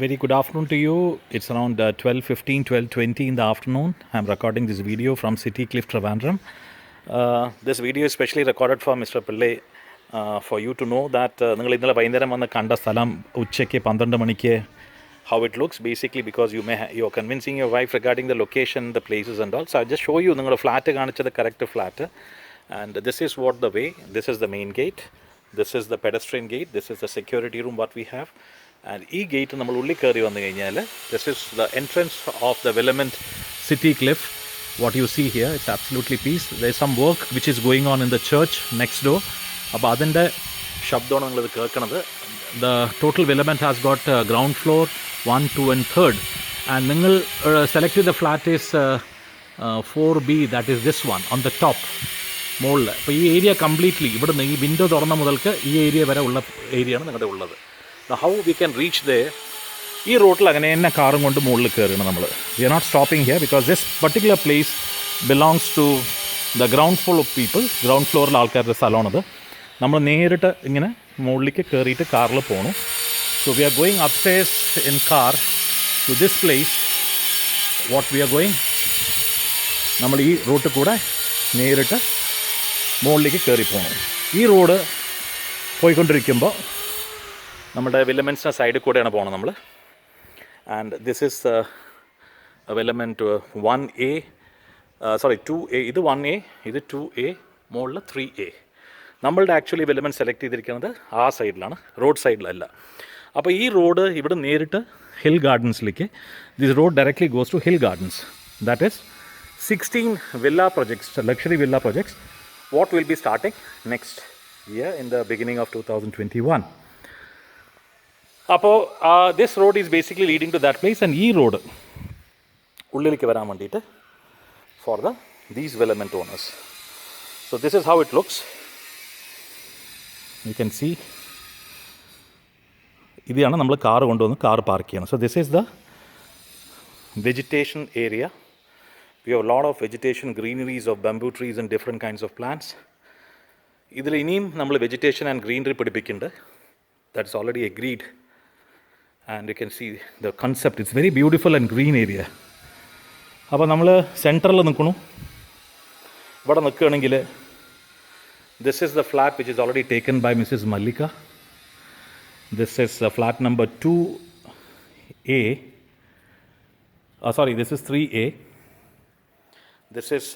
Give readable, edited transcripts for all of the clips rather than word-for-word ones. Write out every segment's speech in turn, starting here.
Very good afternoon to you. It's around 12:15, 12:20 in the afternoon. I'm recording this video from City Cliff, Trivandrum. This video is specially recorded for Mr. Pillai, for you to know that നിങ്ങൾ ഇന്നലെ വൈകുന്നേരം വന്ന് കണ്ട സ്ഥലം ഉച്ചയ്ക്ക് 12 മണിക്ക് how it looks, basically because you're convincing your wife regarding the location, the places and all. So I'll just show you നിങ്ങളുടെ flat കാണിച്ചത് correct flat. And this is what the way, this is the main gate, this is the pedestrian gate, this is the security room what we have. And ഈ gate നമ്മൾ ഉള്ളിൽ കയറി വന്നു കഴിഞ്ഞാൽ this is the entrance of the Willemant city cliff. What you see here it's absolutely peace. There some work which is going on in the church next door. അപ്പോൾ അതിൻ്റെ ശബ്ദമാണ് നിങ്ങളിത് കേൾക്കുന്നത്. The total Willemant has got ground floor 1, 2 and 3rd. And നിങ്ങൾ select ചെയ്ത flat is 4B, that is this one on the top മുകളിൽ. അപ്പോൾ ഈ ഏരിയ കംപ്ലീറ്റ്ലി ഇവിടുന്ന് ഈ വിൻഡോ തുറന്ന മുതൽക്ക് ഈ ഏരിയ വരെ ഉള്ള ഏരിയയാണ് നിങ്ങളുടെ ഉള്ളത്. How we can reach there, ഈ റോട്ടിൽ അങ്ങനെ തന്നെ കാറും കൊണ്ട് മുകളിൽ കയറണം നമ്മൾ. We are not stopping here because this particular place belongs to the ground floor of people. Ground ഫ്ലോറിൽ ആൾക്കാരുടെ സ്ഥലമാണത്. നമ്മൾ നേരിട്ട് ഇങ്ങനെ മുകളിലേക്ക് കയറിയിട്ട് കാറിൽ പോകണം. So we are going upstairs in car to this place. What we are going, നമ്മൾ ഈ റൂട്ടിൽ കൂടെ നേരിട്ട് മുകളിലേക്ക് കയറി പോകണം. ഈ റോഡ് പോയിക്കൊണ്ടിരിക്കുമ്പോൾ നമ്മുടെ വിലമെൻസിൻ്റെ സൈഡിൽ കൂടെയാണ് പോകണം നമ്മൾ. And this is Willemant 1A, 2A. ഇത് 1A, ഇത് 2A, മുകളിൽ 3A. നമ്മളുടെ ആക്ച്വലി വിലമെൻറ്റ് സെലക്ട് ചെയ്തിരിക്കുന്നത് ആ സൈഡിലാണ്, റോഡ് സൈഡിലല്ല. അപ്പോൾ ഈ റോഡ് ഇവിടെ നേരിട്ട് ഹിൽ ഗാർഡൻസിലേക്ക്, this road directly goes to hill gardens. That is 16 villa projects, luxury villa projects, what will be starting next year in the beginning of 2021. അപ്പോൾ this road is basically leading to that place. And ഈ road ഉള്ളിലേക്ക് വരാൻ വേണ്ടിയിട്ട് for these Willemant owners. So this is how it looks. You can see, ഇതാണ് നമ്മൾ car കൊണ്ടുവന്ന് car park ചെയ്യണം. So this is the vegetation area. We have a lot of vegetation, greeneries of bamboo trees and different kinds of plants. ഇതിൽ ഇനിയും നമ്മൾ vegetation and greenery പിടിപ്പിക്കുന്നുണ്ട്. That's already agreed. And you can see the concept. It's very beautiful and green area. അപ്പോൾ നമ്മൾ സെൻറ്ററിൽ നിൽക്കണു. ഇവിടെ നിൽക്കുകയാണെങ്കിൽ this is the flat which is already taken by Mrs Mallika. This is flat number 2A. This is 3A. This is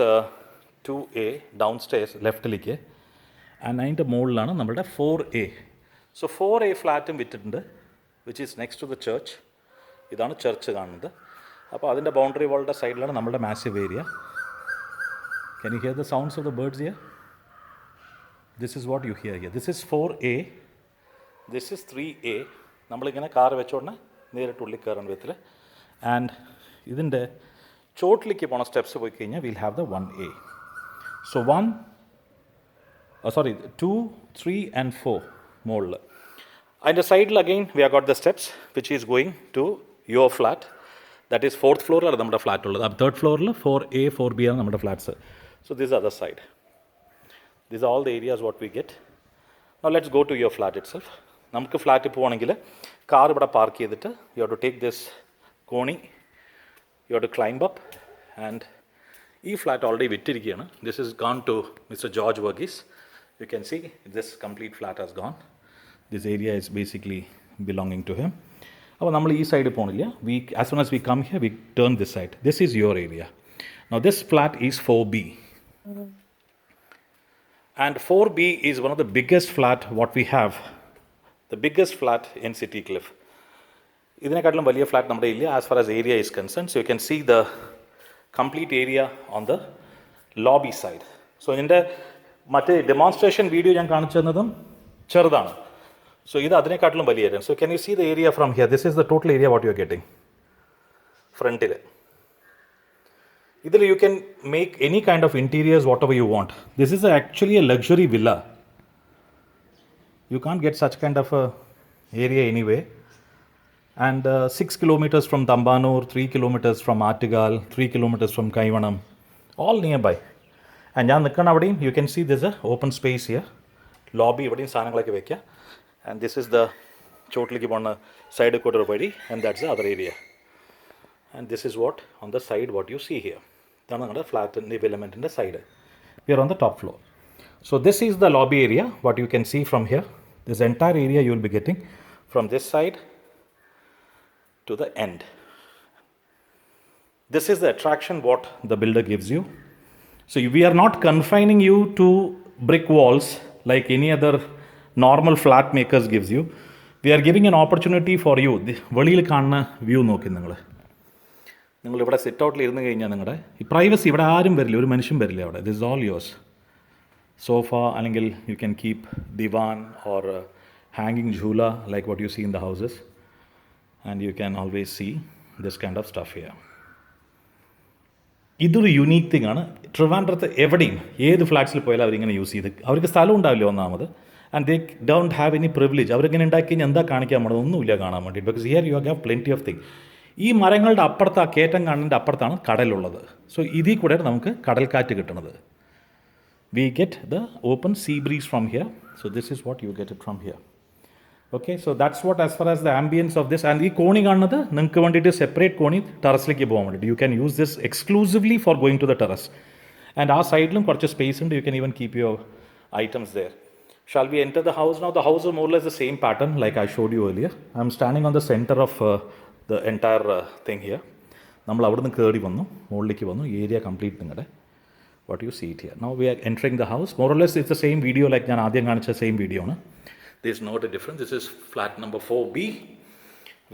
2A downstairs ലെഫ്റ്റിലേക്ക്. And അതിൻ്റെ മുകളിലാണ് നമ്മുടെ 4A. സോ 4A ഫ്ലാറ്റും വിറ്റിട്ടുണ്ട്, which is next to the church. ഇതാണ് church കാണുന്നത്. അപ്പോൾ അതിൻ്റെ ബൗണ്ടറി വാളിൻ്റെ സൈഡിലാണ് നമ്മുടെ massive area. Can you here the sounds of the birds here? This is what you here here. This is 4A, this is 3A. നമ്മളിങ്ങനെ car വെച്ചോടനെ നേരിട്ട് ഉള്ളിൽ കയറാൻ വിധത്തിൽ. ആൻഡ് ഇതിൻ്റെ ചോട്ടിലേക്ക് പോണ സ്റ്റെപ്സ് പോയി കഴിഞ്ഞാൽ will have the 1A. So 2, 3 and 4 മുകളിൽ. അതിൻ്റെ സൈഡിൽ again we have got the steps which is going to your flat. That is 4th ഫ്ലോറിലാണ് നമ്മുടെ ഫ്ലാറ്റ് ഉള്ളത്. അപ്പോൾ 3rd ഫ്ലോറിൽ 4A, 4B ആണ് നമ്മുടെ flats. So this other side, this all the areas what we get. Now let's go to your flat itself. നമുക്ക് ഫ്ലാറ്റിൽ പോകണമെങ്കിൽ കാർ ഇവിടെ പാർക്ക് ചെയ്തിട്ട് you have to take this കോണി, you have to climb up. And ഈ ഫ്ലാറ്റ് ഓൾറെഡി വിറ്റിരിക്കുകയാണ്. This is gone to Mr George Varghese. You can see this complete flat has gone. This area is basically belonging to him. അപ്പോൾ നമ്മൾ ഈ side പോകണില്ല. As soon as we come here we turn this side. This is your area. Now this flat is 4B. And 4B is one of the biggest flat what we have. The biggest flat in City Cliff. ഇതിനെക്കാട്ടിലും വലിയ flat നമ്മുടെ ഇല്ല as far as area is concern. So you can see the complete area on the lobby side. So ഇതിൻ്റെ മറ്റേ demonstration video ഞാൻ കാണിച്ചു തന്നതും ചെറുതാണ്. സോ ഇത് അതിനെക്കാട്ടിലും വലിയ area. So can you see the area from here? This is the total area what you are getting ഫ്രണ്ടിൽ. ഇതിൽ you can make any kind of interiors whatever you want. This is actually a luxury villa. You can't get such kind of area anyway. And 6 kilometers from Tambanur, 3 kilometers from Attigal, 3 kilometers from Kaivanam, all nearby. And ഞാൻ നിൽക്കണം അവിടെയും you can see this a open space here. Lobby ഇവിടെയും സാധനങ്ങളൊക്കെ വയ്ക്കുക. And this is the ചോട്ടിലേക്ക് പോകുന്ന സൈഡിൽ കൂടെ ഒരു വഴി, and that's the other area. And this is what on the side what you see here. ഇതാണ് നിങ്ങളുടെ ഫ്ലാറ്റിൻ്റെ എലമെൻറ്റിൻ്റെ side. We are on the top floor. So this is the lobby area, what you can see from here. This entire area you will be getting from this side to the end. This is the attraction what the builder gives you. So we are not confining you to brick walls like any other normal flat makers gives you. We are giving an opportunity for you. വെളിയിൽ കാണുന്ന view നോക്കി നിങ്ങളിവിടെ sit ഔട്ടിൽ ഇരുന്ന് കഴിഞ്ഞാൽ നിങ്ങളുടെ ഈ privacy, ഇവിടെ ആരും വരില്ല, ഒരു മനുഷ്യൻ വരില്ല അവിടെ. This is all yours. Sofa അല്ലെങ്കിൽ you can keep divan or hanging jhula like what you see in the houses, and you can always see this kind of stuff here. ഇതൊരു യുണീക്ക് തിങ് ആണ്. ട്രിവാൻഡ്രത്ത് എവിടെയും ഏത് ഫ്ലാറ്റ്സിൽ പോയാലും അവരിങ്ങനെ use ചെയ്ത്, അവർക്ക് സ്ഥലം ഉണ്ടാവില്ല ഒന്നാമത്, and they don't have any privilege. അവരിങ്ങനെ ഉണ്ടാക്കി കഴിഞ്ഞാൽ എന്താ കാണിക്കാൻ വേണ്ടത്, ഒന്നുമില്ല കാണാൻ വേണ്ടി. Because here you have plenty of thing. ഈ മരങ്ങളുടെ അപ്പുറത്ത്, ആ കയറ്റം കാണുന്നതിൻ്റെ അപ്പുറത്താണ് കടലുള്ളത്. സോ ഇതിൽ കൂടെ നമുക്ക് കടൽക്കാറ്റ് കിട്ടുന്നത്. We get the open sea breeze from here. So this is what you get it from here. Okay, so that's what as far as the ambience of this. And ഈ കോണി കാണുന്നത് നിങ്ങൾക്ക് വേണ്ടിയിട്ട് സെപ്പറേറ്റ് കോണി ടെറസിലേക്ക് പോകാൻ വേണ്ടിയിട്ട്. You can use this exclusively for going to the terrace. And ആ സൈഡിലും കുറച്ച് സ്പേസ് ഉണ്ട്. You can even keep your items there. Shall we enter the house now? The house is more or less the same pattern like I showed you earlier. I'm standing on the center of the entire thing here. നമ്മൾ അവിടുന്ന് കയറി വന്നു, മുകളിലേക്ക് വന്നു, area complete നിങ്ങളുടെ what you see it here. Now we are entering the house. More or less it's the same video like ഞാൻ ആദ്യം കാണിച്ച same video ആണ്. There is not a difference. This is flat number 4B,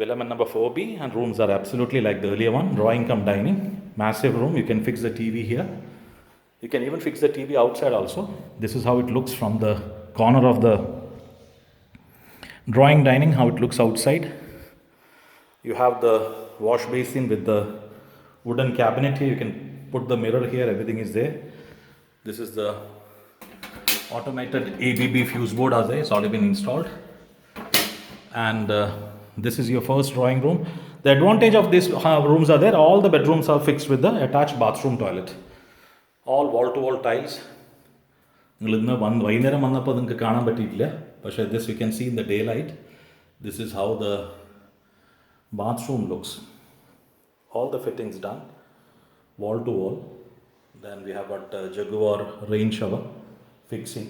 element number 4B, and rooms are absolutely like the earlier one. Drawing cum dining, massive room. You can fix the TV here. You can even fix the TV outside also. This is how it looks from the corner of the drawing dining, how it looks outside. You have the wash basin with the wooden cabinet here. You can put the mirror here, everything is there. This is the automated ABB fuse board as it's already been installed. And this is your first drawing room. The advantage of these rooms are there, all the bedrooms are fixed with the attached bathroom toilet. All wall to wall tiles. നിങ്ങൾ ഇന്ന് വൈകുന്നേരം വന്നപ്പോൾ നിങ്ങൾക്ക് കാണാൻ പറ്റിയിട്ടില്ല, പക്ഷേ this you can see in the daylight. This is how the bathroom looks. All the fittings done. Wall to wall. Then we have got Jaguar rain shower fixing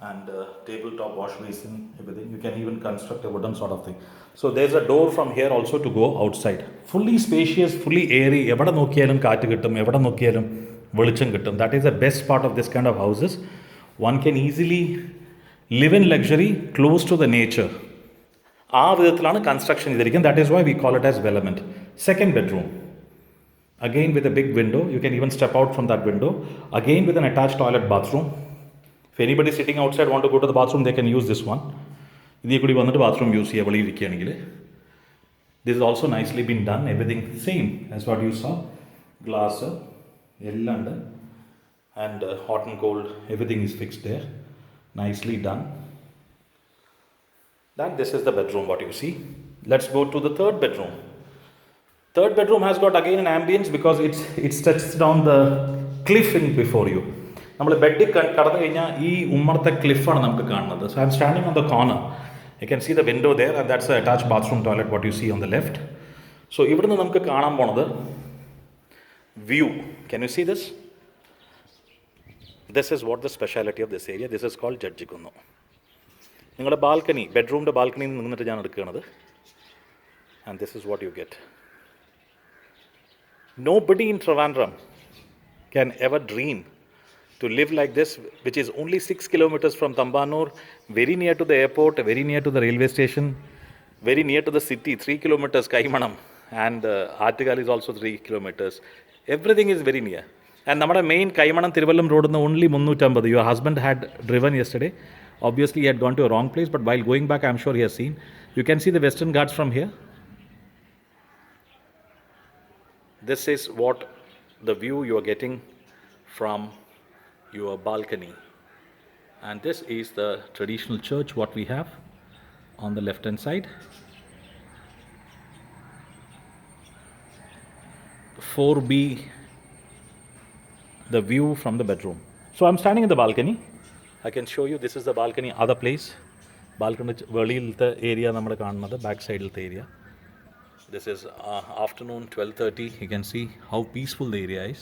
and tabletop wash basin, everything. You can even construct a wooden sort of thing. So there's a door from here also to go outside. Fully spacious, fully airy. എവിടെ നോക്കിയാലും കാറ്റ് കിട്ടും, എവിടെ നോക്കിയാലും വെളിച്ചം കിട്ടും. That is the best part of this kind of houses. One can easily live in luxury close to the nature. ആ വിധത്തിലാണ് കൺസ്ട്രക്ഷൻ ചെയ്തിരിക്കുന്നത്. That is why we call it as development. Second bedroom. Again with a big window, you can even step out from that window. Again with an attached toilet bathroom. If anybody sitting outside want to go to the bathroom, they can use this one. ഇതിൽ കൂടി വന്നിട്ട് bathroom use ചെയ്യുക വെളിയിൽ ഇരിക്കുകയാണെങ്കിൽ. This is also nicely been done. Everything same as what you saw. Glass, എല്ലാം ഉണ്ട്. And hot and cold, everything is fixed there. Nicely done. Then this is the bedroom what you see. Let's go to the third bedroom. Third bedroom has got again an ambience because it stretches down the cliff in before you. നമ്മൾ ബെഡിൽ കടന്നു കഴിഞ്ഞാൽ ഈ ഉമ്മറത്തെ ക്ലിഫാണ് നമുക്ക് കാണുന്നത്. So I'm standing on the corner. You can see the window there, and that's the attached bathroom toilet what you see on the left. So ഇവിടുന്ന് നമുക്ക് കാണാൻ പോണത് view. Can you see this? This is what the speciality of this area. This is called ജഡ്ജികുന്നു. നിങ്ങളുടെ balcony, ബെഡ്റൂമിൻ്റെ ബാൽക്കണിയിൽ നിന്നിട്ട് ഞാൻ എടുക്കുകയാണത്. And this is what you get. Nobody in Trivandrum can ever dream to live like this, which is only 6 kilometers from Tambanur, very near to the airport, very near to the railway station, very near to the city, 3 kilometers, Kaimanam, and Artigal is also 3 kilometers. Everything is very near. And നമ്മുടെ main Kaimanam Thiruvallam road only 350. Your husband had driven yesterday. Obviously, he had gone to a wrong place, but while going back, I'm sure he has seen. You can see the Western Ghats from here. This is what the view you are getting from your balcony. And this is the traditional church what we have on the left hand side. 4B, the view from the bedroom. So I'm standing in the balcony. I can show you, this is the balcony, other place. Balcony വെളിയിലത്തെ area നമ്മൾ കാണുന്നത് back സൈഡിലത്തെ area. This is afternoon 12:30. You can see how peaceful the area is.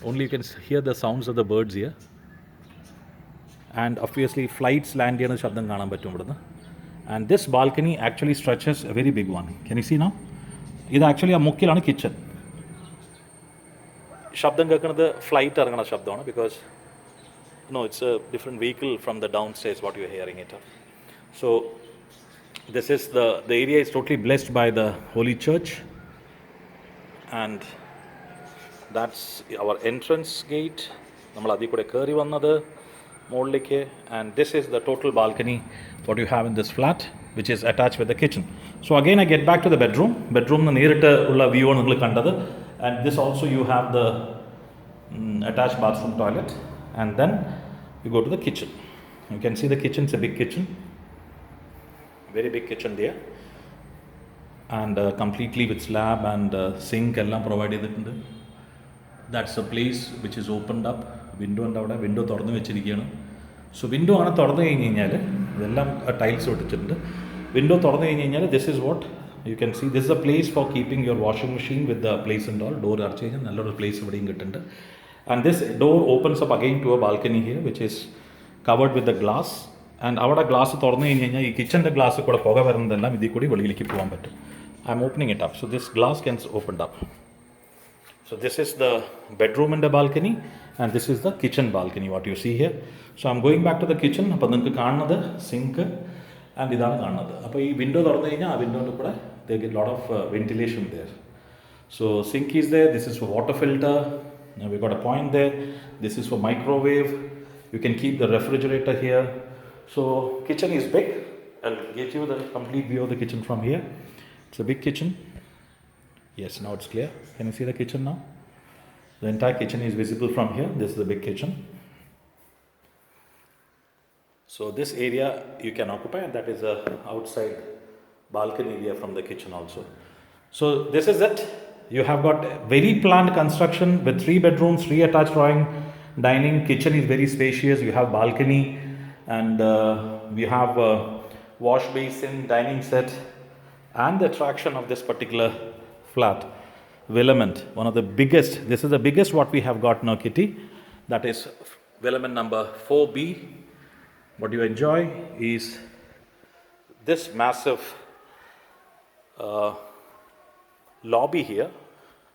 Only you can hear the sounds of the birds here. And obviously flights land ചെയ്യുന്ന ശബ്ദം കാണാൻ പറ്റും ഇവിടുന്ന്. And this balcony actually stretches a very big one. Can you see now? ഇത് actually ആ മുക്കിലാണ് kitchen. ശബ്ദം കേൾക്കുന്നത് flight ഇറങ്ങുന്ന ശബ്ദമാണ്. Because no, it's a different vehicle from the downstairs what you're hearing it. So this is the area is totally blessed by the Holy Church, and that's our entrance gate. നമ്മൾ അതിൽ കൂടെ കയറി വന്നത് മുകളിലേക്ക്. And this is the total balcony what you have in this flat, which is attached with the kitchen. So again I get back to the bedroom. Bedroom നേരിട്ട് ഉള്ള view ആണ് നിങ്ങൾ കണ്ടത്. And this also you have the attached bathroom toilet. And then you go to the kitchen. You can see the kitchen. It's a big kitchen, very big kitchen there, and completely with slab and sink എല്ലാം provide ചെയ്തിട്ടുണ്ട്. That's a place which is opened up. Window ഉണ്ട് അവിടെ. Window തുറന്ന് വെച്ചിരിക്കുകയാണ്. So window ആണ് തുറന്നു കഴിഞ്ഞ് കഴിഞ്ഞാൽ ഇതെല്ലാം ടൈൽസ് ഒട്ടിച്ചിട്ടുണ്ട്. വിൻഡോ തുറന്നു കഴിഞ്ഞ് കഴിഞ്ഞാൽ this is what you can see. This is a place for keeping your washing machine with the place and all. Door അടച്ചു കഴിഞ്ഞാൽ നല്ലൊരു പ്ലേസ് ഇവിടെയും കിട്ടുന്നുണ്ട്. And this door opens up again to a balcony here, which is covered with the glass. And അവിടെ glass തുറന്നു കഴിഞ്ഞ് കഴിഞ്ഞാൽ ഈ കിച്ചൻ്റെ ഗ്ലാസ് കൂടെ പുക വരുന്നതെല്ലാം ഇതിൽ കൂടി വെളിയിലേക്ക് പോകാൻ പറ്റും. I M opening it up. So this glass can open up. So this is the bedroom in the balcony, and this is the kitchen balcony what you see here. So I'm going back to the kitchen. അപ്പോൾ നിങ്ങൾക്ക് കാണുന്നത് zinc and ഇതാണ് കാണുന്നത്. അപ്പോൾ ഈ window തുറന്നു കഴിഞ്ഞാൽ ആ വിൻഡോൻ്റെ കൂടെ there get lot of ventilation there. So sink is there. This is for water filter. Now we got a point there. This is for microwave. You can keep the refrigerator here. So kitchen is big. I'll get you the complete view of the kitchen from here. It's a big kitchen. Yes, now it's clear. Can you see the kitchen now? The entire kitchen is visible from here. This is the big kitchen. So this area you can occupy, and that is a outside balcony area from the kitchen also. So this is it. You have got very planned construction with 3 bedrooms, 3 attached drawing, dining. Kitchen is very spacious. You have balcony, and we have a wash basin, dining set, and the attraction of this particular flat, Willemant, one of the biggest. This is the biggest what we have got now, Kitty. That is Willemant number 4B. What you enjoy is this massive lobby here,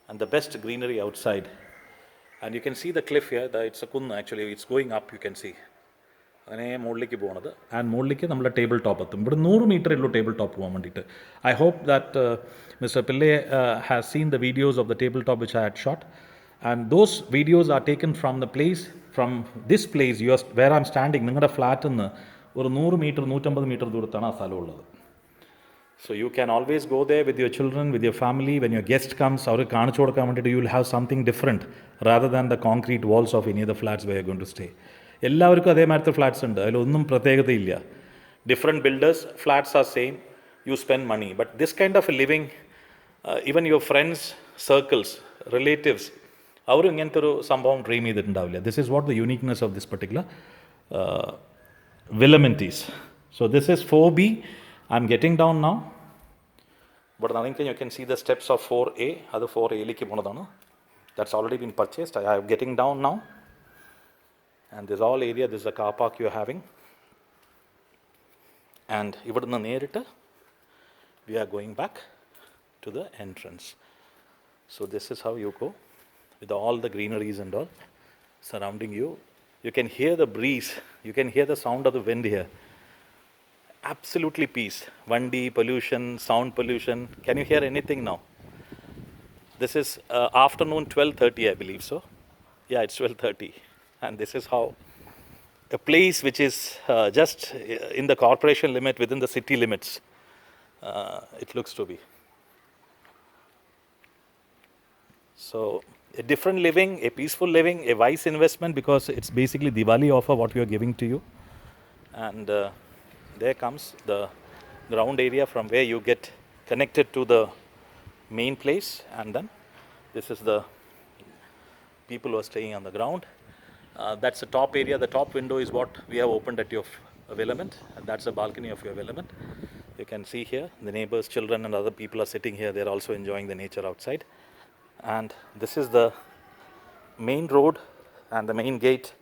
and the best greenery outside. And you can see the cliff here. It's a kun actually. It's going up. You can see. അങ്ങനെ മുകളിലേക്ക് പോകുന്നത്. And മുകളിലേക്ക് നമ്മുടെ table top എത്തും. ഇവിടെ 100 മീറ്ററേ ഉള്ളൂ table top പോകാൻ വേണ്ടിയിട്ട്. I hope that mister Pillai has seen the videos of the table top which I had shot. And those videos are taken from the place, from this place you are where I am standing. നിങ്ങളുടെ ഫ്ലാറ്റിൽ നിന്ന് ഒരു 100 metre 150 metre ദൂരത്താണ് ആ സ്ഥലമുള്ളത്. So you can always go there with your children, with your family. When your guest comes, അവർക്ക് കാണിച്ചു കൊടുക്കാൻ വേണ്ടിയിട്ട് you will have something different rather than the concrete walls of any of the flats where you're going to stay. എല്ലാവർക്കും അതേമാതിരത്തെ flats ഉണ്ട്. അതിലൊന്നും പ്രത്യേകതയില്ല. Different builders, flats are same, you spend money. But this kind of a living, even your friends circles, relatives, അവരും ഇങ്ങനത്തെ ഒരു സംഭവം dream ചെയ്തിട്ടുണ്ടാവില്ല. This is what the uniqueness of this particular Willemant is. So this is 4B. I'm getting down now. But nothing you can see the steps of 4A. That's 4A. That's already been purchased. I am getting down now. And this all area, this is a car park you are having. And ivadanna nerita we are going back to the entrance. So this is how you go with all the greeneries and all surrounding you. You can hear the breeze, you can hear the sound of the wind here. Absolutely peace. Vandi, pollution, sound pollution. Can you hear anything now? This is afternoon 12:30, I believe so. Yeah, it's 12:30. And this is how a place which is just in the corporation limit, within the city limits, it looks to be. So a different living, a peaceful living, a wise investment, because it's basically Diwali offer what we are giving to you. And there comes the ground area from where you get connected to the main place. And then this is the people who are staying on the ground. That's the top area. The top window is what we have opened at your Velamint, and that's the balcony of your Velamint. You can see here the neighbors, children, and other people are sitting here. They're also enjoying the nature outside. And this is the main road and the main gate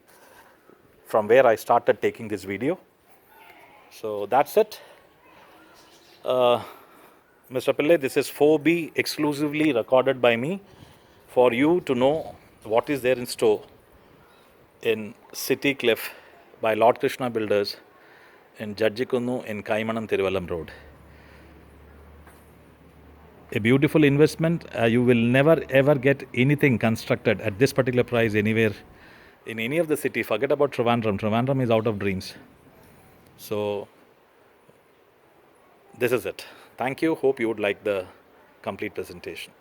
from where I started taking this video. So that's it. Mr. Pillai, this is 4B exclusively recorded by me for you to know what is there in store in City Cliff by Lord Krishna Builders in Jajjikunnu in Kaimanam Thiruvallam Road. A beautiful investment. You will never ever get anything constructed at this particular price anywhere in any of the city. Forget about Trivandrum. Trivandrum is out of dreams. So this is it. Thank you. Hope you would like the complete presentation.